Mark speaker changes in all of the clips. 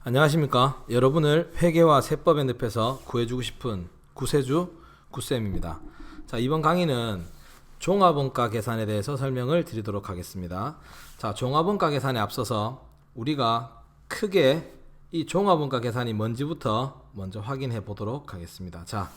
Speaker 1: 안녕하십니까. 여러분을 회계와 세법의 늪에서 구해주고 싶은 구세주 구쌤입니다. 자, 이번 강의는 종합원가 계산에 대해서 설명을 드리도록 하겠습니다. 자, 종합원가 계산에 앞서서 우리가 크게 이 종합원가 계산이 뭔지부터 먼저 확인해 보도록 하겠습니다. 자,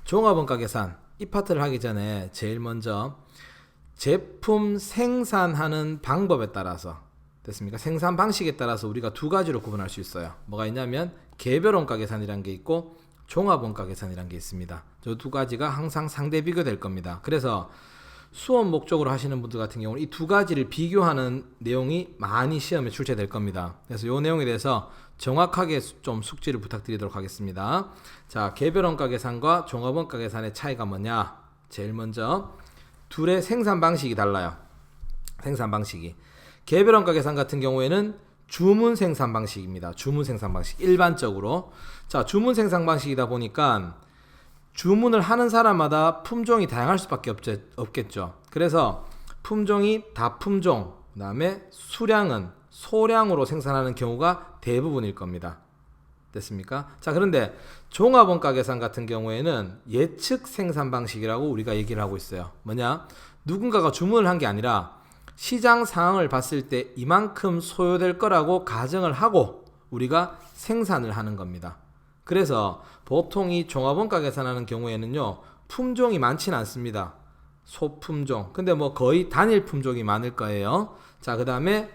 Speaker 1: 종합원가 계산 이 파트를 하기 전에 제일 먼저 제품 생산하는 방법에 따라서 됐습니까? 생산 방식에 따라서 우리가 두 가지로 구분할 수 있어요. 뭐가 있냐면 개별원가 계산이라는 게 있고 종합원가 계산이라는 게 있습니다. 저 두 가지가 항상 상대 비교될 겁니다. 그래서 수업 목적으로 하시는 분들 같은 경우는 이 두 가지를 비교하는 내용이 많이 시험에 출제될 겁니다. 그래서 이 내용에 대해서 정확하게 좀 숙지를 부탁드리도록 하겠습니다. 자, 개별원가 계산과 종합원가 계산의 차이가 뭐냐? 제일 먼저 둘의 생산 방식이 달라요. 생산 방식이. 개별원가 계산 같은 경우에는 주문 생산 방식입니다. 주문 생산 방식. 일반적으로. 자, 주문 생산 방식이다 보니까 주문을 하는 사람마다 품종이 다양할 수밖에 없겠죠. 그래서 품종이 다품종, 그 다음에 수량은 소량으로 생산하는 경우가 대부분일 겁니다. 됐습니까? 자, 그런데 종합원가 계산 같은 경우에는 예측 생산 방식이라고 우리가 얘기를 하고 있어요. 뭐냐? 누군가가 주문을 한 게 아니라 시장 상황을 봤을 때 이만큼 소요될 거라고 가정을 하고 우리가 생산을 하는 겁니다. 그래서 보통 이 종합원가 계산하는 경우에는요, 품종이 많지는 않습니다. 소품종. 근데 뭐 거의 단일 품종이 많을 거예요. 자, 그 다음에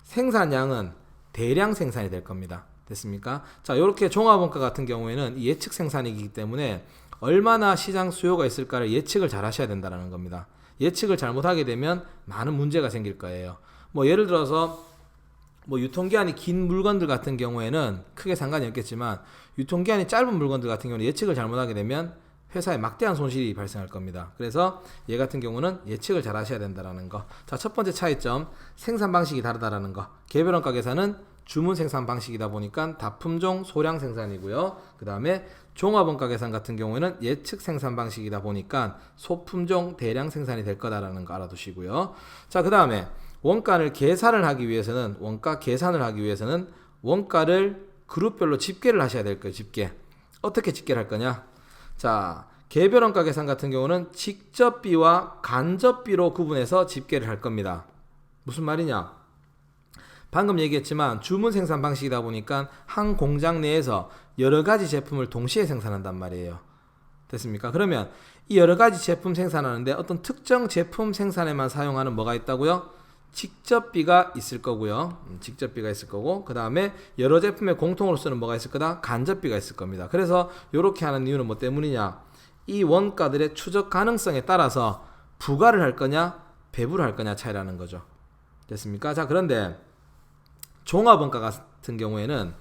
Speaker 1: 생산량은 대량 생산이 될 겁니다. 됐습니까? 자, 이렇게 종합원가 같은 경우에는 예측 생산이기 때문에 얼마나 시장 수요가 있을까를 예측을 잘 하셔야 된다는 겁니다. 예측을 잘못하게 되면 많은 문제가 생길 거예요. 뭐 예를 들어서 뭐 유통기한이 긴 물건들 같은 경우에는 크게 상관이 없겠지만 유통기한이 짧은 물건들 같은 경우는 예측을 잘못하게 되면 회사에 막대한 손실이 발생할 겁니다. 그래서 얘 같은 경우는 예측을 잘 하셔야 된다는 거. 자, 첫 번째 차이점, 생산 방식이 다르다라는 거. 개별원가 계산은 주문 생산 방식이다 보니까 다품종 소량 생산이고요. 그 다음에 종합원가 계산 같은 경우에는 예측 생산 방식이다 보니까 소품종 대량 생산이 될 거다라는 거 알아두시고요. 자, 그 다음에 원가를 계산을 하기 위해서는 원가 계산을 하기 위해서는 원가를 그룹별로 집계를 하셔야 될 거예요. 집계. 어떻게 집계를 할 거냐? 자, 개별원가 계산 같은 경우는 직접비와 간접비로 구분해서 집계를 할 겁니다. 무슨 말이냐? 방금 얘기했지만 주문 생산 방식이다 보니까 한 공장 내에서 여러 가지 제품을 동시에 생산한단 말이에요. 됐습니까? 그러면 이 여러 가지 제품 생산하는데 어떤 특정 제품 생산에만 사용하는 뭐가 있다고요? 직접비가 있을 거고요. 직접비가 있을 거고, 그 다음에 여러 제품에 공통으로 쓰는 뭐가 있을 거다? 간접비가 있을 겁니다. 그래서 이렇게 하는 이유는 뭐 때문이냐? 이 원가들의 추적 가능성에 따라서 부과를 할 거냐, 배분을 할 거냐 차이라는 거죠. 됐습니까? 자, 그런데 종합원가 같은 경우에는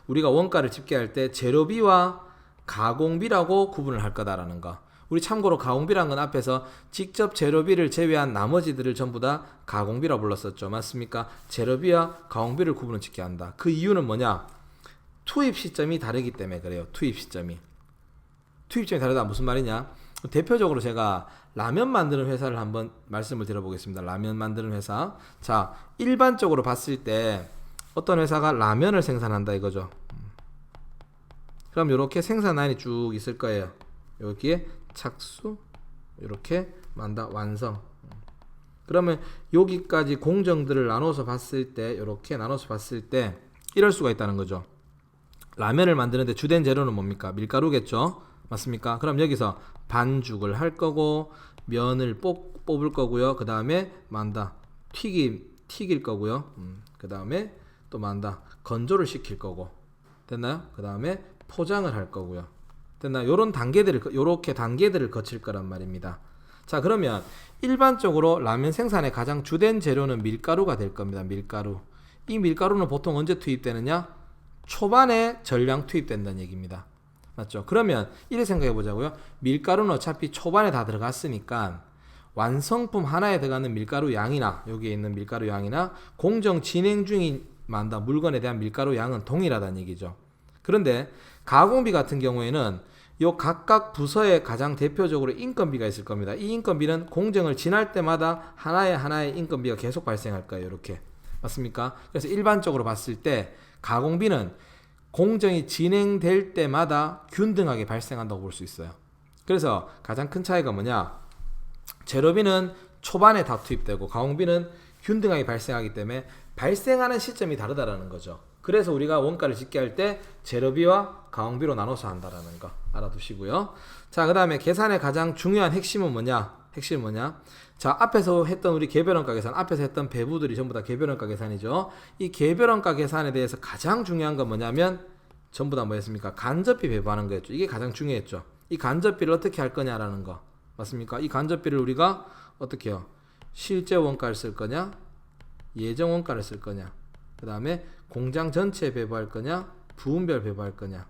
Speaker 1: 우리가 원가를 집계할 때 재료비와 가공비라고 구분을 할 거다라는 거. 우리 참고로 가공비라는 건 앞에서 직접 재료비를 제외한 나머지들을 전부 다 가공비라고 불렀었죠. 맞습니까? 재료비와 가공비를 구분을 짓게 한다. 그 이유는 뭐냐? 투입 시점이 다르기 때문에 그래요. 투입 시점이 다르다. 무슨 말이냐? 대표적으로 제가 라면 만드는 회사를 한번 말씀을 드려보겠습니다. 라면 만드는 회사. 자, 일반적으로 봤을 때 어떤 회사가 라면을 생산한다 이거죠. 그럼 이렇게 생산 라인이 쭉 있을 거예요. 여기에 착수, 이렇게 완성. 그러면 여기까지 공정들을 나눠서 봤을 때, 이렇게 나눠서 봤을 때 이럴 수가 있다는 거죠. 라면을 만드는데 주된 재료는 뭡니까? 밀가루겠죠. 맞습니까? 그럼 여기서 반죽을 할 거고 면을 뽑을 거고요. 그 다음에 튀길 거고요. 그 다음에 또 건조를 시킬 거고. 됐나요? 그 다음에 포장을 할 거고요. 됐나요? 요렇게 단계들을 거칠 거란 말입니다. 자, 그러면 일반적으로 라면 생산의 가장 주된 재료는 밀가루가 될 겁니다. 밀가루. 이 밀가루는 보통 언제 투입되느냐? 초반에 전량 투입된다는 얘기입니다. 맞죠? 그러면 이렇게 생각해 보자고요. 밀가루는 어차피 초반에 다 들어갔으니까 완성품 하나에 들어가는 밀가루 양이나 여기에 있는 밀가루 양이나 공정 진행 중인 물건에 대한 밀가루 양은 동일하다는 얘기죠. 그런데 가공비 같은 경우에는 요 각각 부서에 가장 대표적으로 인건비가 있을 겁니다. 이 인건비는 공정을 지날 때마다 하나의 인건비가 계속 발생할 거예요. 이렇게. 맞습니까? 그래서 일반적으로 봤을 때 가공비는 공정이 진행될 때마다 균등하게 발생한다고 볼 수 있어요. 그래서 가장 큰 차이가 뭐냐? 재료비는 초반에 다 투입되고 가공비는 균등하게 발생하기 때문에 발생하는 시점이 다르다라는 거죠. 그래서 우리가 원가를 짓게 할 때 재료비와 가공비로 나눠서 한다라는 거 알아두시고요. 자, 그 다음에 계산의 가장 중요한 핵심은 뭐냐? 자, 앞에서 했던 우리 개별원가 계산, 앞에서 했던 배부들이 전부 다 개별원가 계산이죠. 이 개별원가 계산에 대해서 가장 중요한 건 뭐냐면 전부 다 뭐였습니까? 간접비 배부하는 거였죠. 이게 가장 중요했죠. 이 간접비를 어떻게 할 거냐라는 거 맞습니까? 이 간접비를 우리가 어떻게 해요? 실제 원가를 쓸 거냐? 예정 원가를 쓸 거냐? 그 다음에 공장 전체에 배부할 거냐? 부분별 배부할 거냐?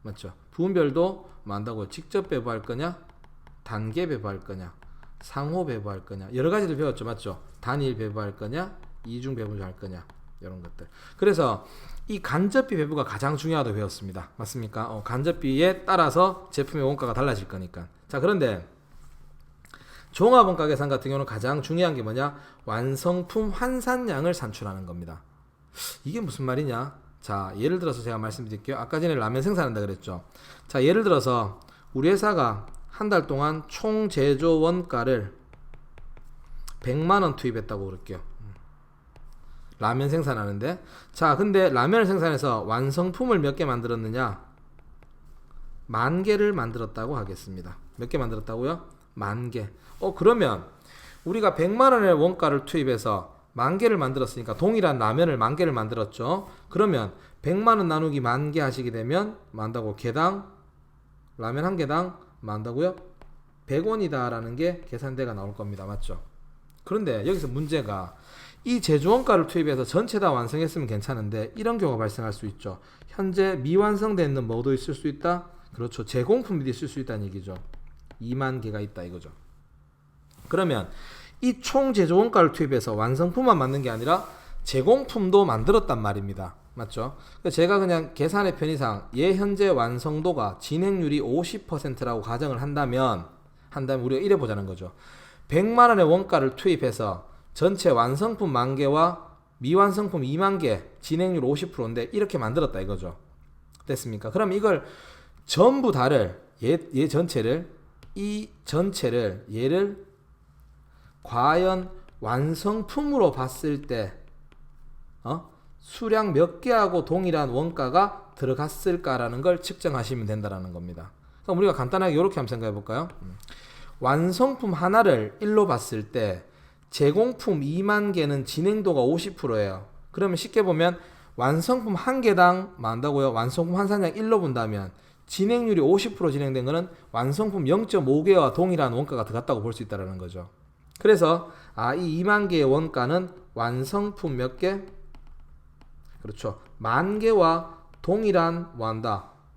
Speaker 1: 맞죠? 부분별도 뭐 한다고요? 직접 배부할 거냐? 단계 배부할 거냐? 상호 배부할 거냐? 여러 가지를 배웠죠. 맞죠? 단일 배부할 거냐? 이중 배부할 거냐? 이런 것들. 그래서 이 간접비 배부가 가장 중요하다고 배웠습니다. 맞습니까? 간접비에 따라서 제품의 원가가 달라질 거니까. 자, 그런데 종합원가 계산 같은 경우는 가장 중요한 게 뭐냐? 완성품 환산량을 산출하는 겁니다. 이게 무슨 말이냐? 자, 예를 들어서 제가 말씀드릴게요. 아까 전에 라면 생산한다 그랬죠. 자, 예를 들어서 우리 회사가 한 달 동안 총 제조 원가를 100만원 투입했다고 그럴게요. 라면 생산하는데, 자, 근데 라면을 생산해서 완성품을 몇 개 만들었느냐? 10,000개를 만들었다고 하겠습니다. 몇 개 만들었다고요? 10,000개. 그러면 우리가 100만원의 원가를 투입해서 10,000개를 만들었으니까 동일한 라면을 10,000개를 만들었죠. 그러면 100만원 나누기 10,000개 하시게 되면 만다고 개당 라면 한 개당 만다고요? 100원이다 라는 게 계산대가 나올 겁니다. 맞죠? 그런데 여기서 문제가 이 제조원가를 투입해서 전체 다 완성했으면 괜찮은데 이런 경우가 발생할 수 있죠. 현재 미완성되어 있는 뭐도 있을 수 있다? 그렇죠. 제공품이 있을 수 있다는 얘기죠. 20,000개가 있다 이거죠. 그러면 이 총 제조원가를 투입해서 완성품만 만든 게 아니라 제공품도 만들었단 말입니다. 맞죠? 제가 그냥 계산의 편의상 현재 완성도가 진행률이 50%라고 가정을 한다면 우리가 이래 보자는 거죠. 100만원의 원가를 투입해서 전체 완성품 10,000개와 미완성품 20,000개 진행률 50%인데 이렇게 만들었다 이거죠. 됐습니까? 그럼 이걸 전부 다를 얘를 과연 완성품으로 봤을 때 수량 몇 개하고 동일한 원가가 들어갔을까라는 걸 측정하시면 된다는 겁니다. 그럼 우리가 간단하게 이렇게 한번 생각해 볼까요? 완성품 하나를 1로 봤을 때 제공품 20,000개는 진행도가 50%예요. 그러면 쉽게 보면 완성품 한 개당 만다고요? 완성품 환산량 1로 본다면 진행률이 50% 진행된 거는 완성품 0.5개와 동일한 원가가 들어갔다고 볼 수 있다는 거죠. 그래서 이 20,000개의 원가는 완성품 몇 개? 그렇죠. 10,000개와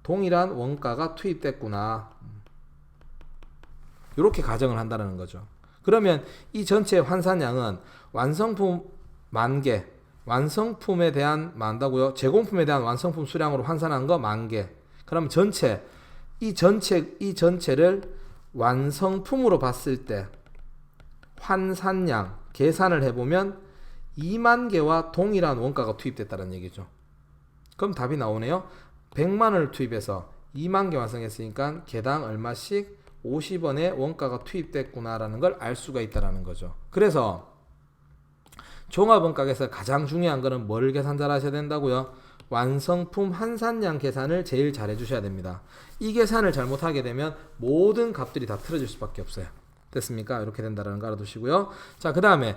Speaker 1: 동일한 원가가 투입됐구나. 이렇게 가정을 한다는 거죠. 그러면 이 전체 환산량은 완성품 10,000개, 완성품에 대한 제공품에 대한 완성품 수량으로 환산한 거 10,000개. 그럼 이 전체를 완성품으로 봤을 때 환산량 계산을 해보면 20,000개와 동일한 원가가 투입됐다는 얘기죠. 그럼 답이 나오네요. 100만원을 투입해서 20,000개 완성했으니까 개당 얼마씩 50원의 원가가 투입됐구나라는 걸 알 수가 있다는 거죠. 그래서 종합원가에서 가장 중요한 거는 뭘 계산 잘 하셔야 된다고요? 완성품 환산량 계산을 제일 잘 해주셔야 됩니다. 이 계산을 잘못하게 되면 모든 값들이 다 틀어질 수밖에 없어요. 됐습니까? 이렇게 된다는 거 알아두시고요. 자, 그 다음에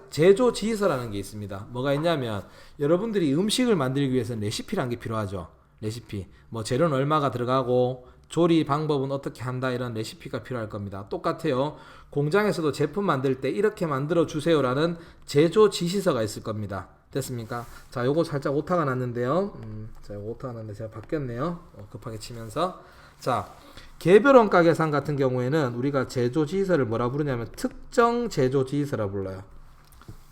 Speaker 1: 제조 지휘서라는 게 있습니다. 뭐가 있냐면 여러분들이 음식을 만들기 위해서는 레시피라는 게 필요하죠. 레시피. 재료는 얼마가 들어가고 조리 방법은 어떻게 한다 이런 레시피가 필요할 겁니다. 똑같아요. 공장에서도 제품 만들 때 이렇게 만들어 주세요라는 제조 지시서가 있을 겁니다. 됐습니까? 자, 요거 살짝 오타가 났는데요. 자, 요거 오타가 났는데 제가 바뀌었네요. 급하게 치면서. 자, 개별원가 계산 같은 경우에는 우리가 제조 지시서를 뭐라 부르냐면 특정 제조 지시서라 불러요.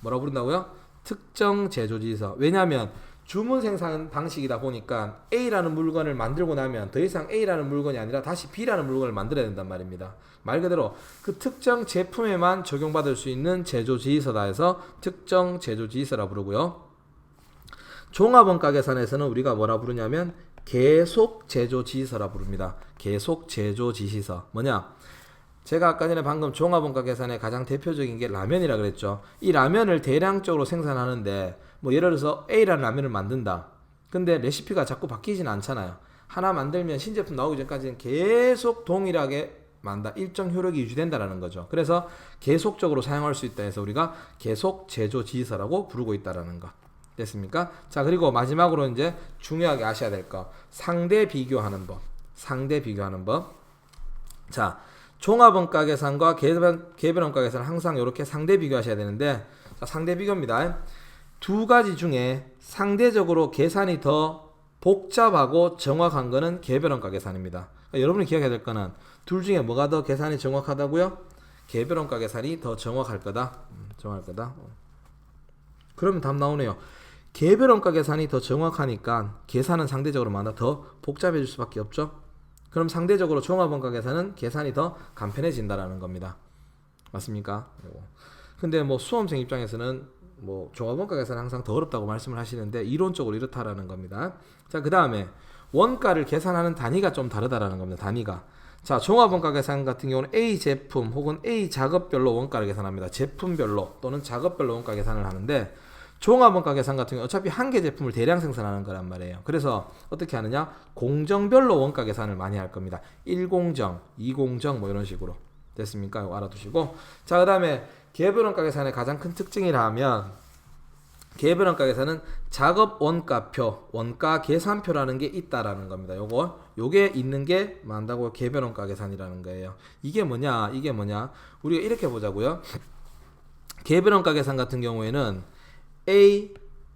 Speaker 1: 뭐라 부른다고요? 특정 제조 지시서. 왜냐하면 주문 생산 방식이다 보니까 A라는 물건을 만들고 나면 더 이상 A라는 물건이 아니라 다시 B라는 물건을 만들어야 된단 말입니다. 말 그대로 그 특정 제품에만 적용받을 수 있는 제조 지시서다 해서 특정 제조 지시서라 부르고요. 종합원가 계산에서는 우리가 뭐라 부르냐면 계속 제조 지시서라 부릅니다. 계속 제조 지시서. 뭐냐? 제가 아까 전에 방금 종합원가 계산의 가장 대표적인 게 라면이라 그랬죠. 이 라면을 대량적으로 생산하는데 뭐 예를 들어서 A라는 라면을 만든다. 근데 레시피가 자꾸 바뀌진 않잖아요. 하나 만들면 신제품 나오기 전까지는 계속 동일하게 만다. 일정 효력이 유지된다라는 거죠. 그래서 계속적으로 사용할 수 있다 해서 우리가 계속 제조 지시서라고 부르고 있다라는 거. 됐습니까? 자, 그리고 마지막으로 이제 중요하게 아셔야 될 거. 상대 비교하는 법. 상대 비교하는 법. 자, 종합원가 계산과 개별원가 계산은 항상 이렇게 상대 비교하셔야 되는데, 자, 상대 비교입니다. 두 가지 중에 상대적으로 계산이 더 복잡하고 정확한 거는 개별원가 계산입니다. 그러니까 여러분이 기억해야 될 거는 둘 중에 뭐가 더 계산이 정확하다고요? 개별원가 계산이 더 정확할 거다. 정확할 거다. 그러면 답 나오네요. 개별원가 계산이 더 정확하니까 계산은 상대적으로 많아 더 복잡해질 수밖에 없죠. 그럼 상대적으로 종합원가 계산은 계산이 더 간편해진다라는 겁니다. 맞습니까? 근데 뭐 수험생 입장에서는 뭐 종합원가 계산은 항상 더 어렵다고 말씀을 하시는데 이론적으로 이렇다라는 겁니다. 자, 그 다음에 원가를 계산하는 단위가 좀 다르다라는 겁니다. 단위가. 자, 종합원가 계산 같은 경우는 A 제품 혹은 A 작업별로 원가를 계산합니다. 제품별로 또는 작업별로 원가 계산을 하는데 종합원가 계산 같은 경우 어차피 한 개 제품을 대량 생산하는 거란 말이에요. 그래서 어떻게 하느냐? 공정별로 원가 계산을 많이 할 겁니다. 1공정, 2공정 뭐 이런 식으로. 됐습니까? 이거 알아두시고. 자, 그 다음에 개별원가 계산의 가장 큰 특징이라 하면 개별원가 계산은 작업 원가표, 원가 계산표라는 게 있다라는 겁니다. 요게 있는 게 만다고 개별원가 계산이라는 거예요. 이게 뭐냐? 우리가 이렇게 보자고요. 개별원가 계산 같은 경우에는 A,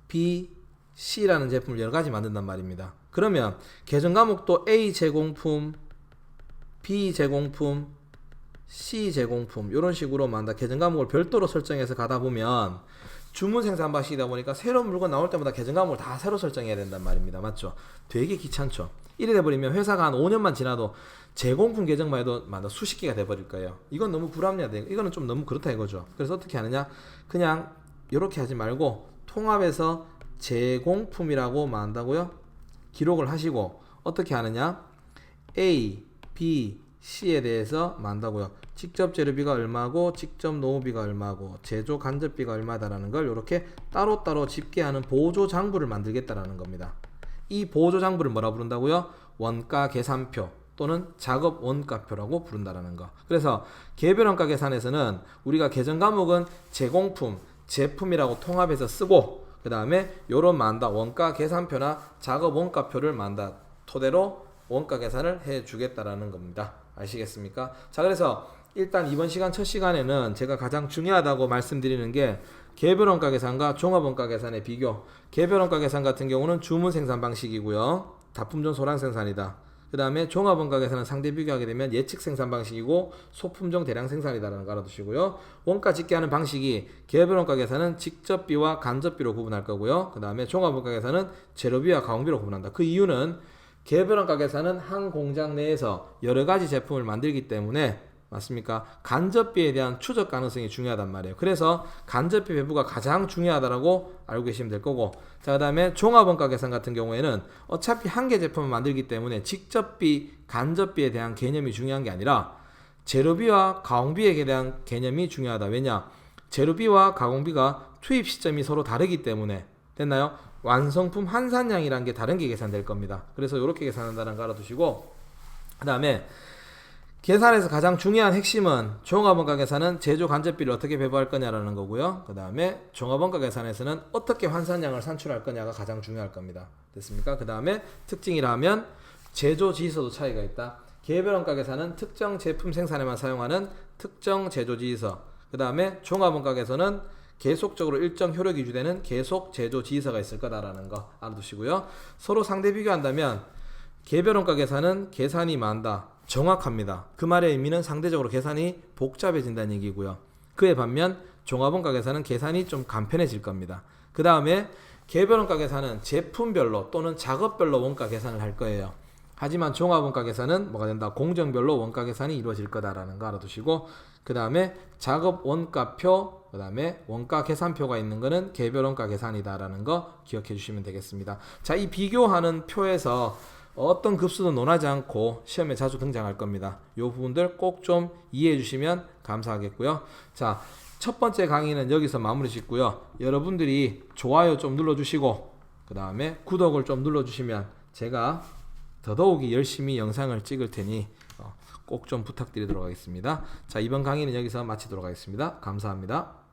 Speaker 1: B, C라는 제품을 여러 가지 만든단 말입니다. 그러면 계정 과목도 A 제공품, B 제공품, C 제공품 이런 식으로 만다. 계정 과목을 별도로 설정해서 가다 보면 주문 생산 방식이다 보니까 새로운 물건 나올 때마다 계정 과목을 다 새로 설정해야 된단 말입니다. 맞죠? 되게 귀찮죠. 이래 돼버리면 회사가 한 5년만 지나도 제공품 계정만 해도 수십 개가 돼버릴 거예요. 이건 너무 불합리하다. 이거는 좀 너무 그렇다 이거죠. 그래서 어떻게 하느냐? 그냥 이렇게 하지 말고 통합해서 제공품이라고 만다고요? 기록을 하시고 어떻게 하느냐? A, B, C에 대해서 만다고요. 직접 재료비가 얼마고 직접 노무비가 얼마고 제조 간접비가 얼마다라는 걸 이렇게 따로따로 집계하는 보조 장부를 만들겠다라는 겁니다. 이 보조 장부를 뭐라 부른다고요? 원가 계산표 또는 작업 원가표라고 부른다라는 거. 그래서 개별원가 계산에서는 우리가 계정 과목은 제공품, 제품이라고 통합해서 쓰고 그 다음에 요런 원가 계산표나 작업 원가표를 토대로 원가 계산을 해 주겠다라는 겁니다. 아시겠습니까? 자, 그래서 일단 이번 시간 첫 시간에는 제가 가장 중요하다고 말씀드리는 게 개별원가 계산과 종합원가 계산의 비교. 개별원가 계산 같은 경우는 주문 생산 방식이고요. 다품종 소량 생산이다. 그 다음에 종합원가 계산은 상대 비교하게 되면 예측 생산 방식이고 소품종 대량 생산이다라는 거 알아두시고요. 원가 집계하는 방식이 개별원가 계산은 직접비와 간접비로 구분할 거고요. 그 다음에 종합원가 계산은 재료비와 가공비로 구분한다. 그 이유는 개별원가 계산은 한 공장 내에서 여러 가지 제품을 만들기 때문에 맞습니까? 간접비에 대한 추적 가능성이 중요하단 말이에요. 그래서 간접비 배부가 가장 중요하다라고 알고 계시면 될 거고, 자, 그 다음에 종합원가 계산 같은 경우에는 어차피 한 개 제품을 만들기 때문에 직접비, 간접비에 대한 개념이 중요한 게 아니라 재료비와 가공비에 대한 개념이 중요하다. 왜냐? 재료비와 가공비가 투입 시점이 서로 다르기 때문에 됐나요? 완성품 한산량이라는 게 다른 게 계산될 겁니다. 그래서 이렇게 계산한다는 거 알아두시고, 그 다음에 계산에서 가장 중요한 핵심은 종합원가 계산은 제조 간접비를 어떻게 배부할 거냐라는 거고요. 그 다음에 종합원가 계산에서는 어떻게 환산량을 산출할 거냐가 가장 중요할 겁니다. 됐습니까? 그 다음에 특징이라 하면 제조 지시서도 차이가 있다. 개별원가 계산은 특정 제품 생산에만 사용하는 특정 제조 지시서. 그 다음에 종합원가 계산은 계속적으로 일정 효력이 유지되는 계속 제조 지시서가 있을 거다라는 거 알아두시고요. 서로 상대 비교한다면 개별원가 계산은 계산이 많다. 정확합니다. 그 말의 의미는 상대적으로 계산이 복잡해진다는 얘기고요. 그에 반면 종합원가 계산은 계산이 좀 간편해질 겁니다. 그 다음에 개별원가 계산은 제품별로 또는 작업별로 원가 계산을 할 거예요. 하지만 종합원가 계산은 뭐가 된다? 공정별로 원가 계산이 이루어질 거다라는 거 알아두시고, 그 다음에 작업 원가표, 그 다음에 원가 계산표가 있는 거는 개별 원가 계산이다라는 거 기억해 주시면 되겠습니다. 자, 이 비교하는 표에서 어떤 급수도 논하지 않고 시험에 자주 등장할 겁니다. 이 부분들 꼭 좀 이해해 주시면 감사하겠고요. 자, 첫 번째 강의는 여기서 마무리 짓고요. 여러분들이 좋아요 좀 눌러주시고 그 다음에 구독을 좀 눌러주시면 제가 더더욱이 열심히 영상을 찍을 테니 꼭 좀 부탁드리도록 하겠습니다. 자, 이번 강의는 여기서 마치도록 하겠습니다. 감사합니다.